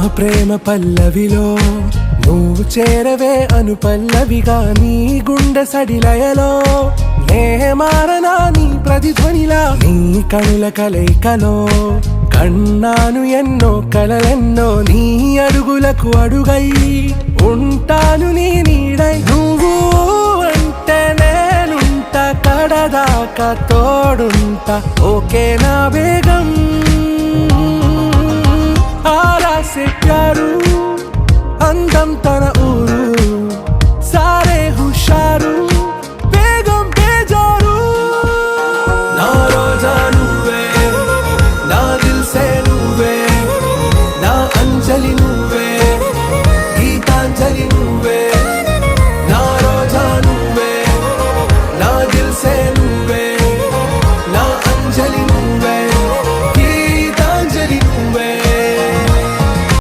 ప్రేమ పల్లవిలో నువ్వు చేరవే అను పల్లవిగా నీ గుండె సడిలయలో నే మారనా నీ ప్రతిధ్వనిలా నీ కనుల కలయికలో కన్నాను ఎన్నో కలలెన్నో నీ అడుగులకు అడుగై ఉంటాను నీ నీడై నువ్వు అంటే నేనుంట కడదాకా తోడుంటా ఓకే నా బేగం ఆరా से प्यारू అందం తన ఊరు సారే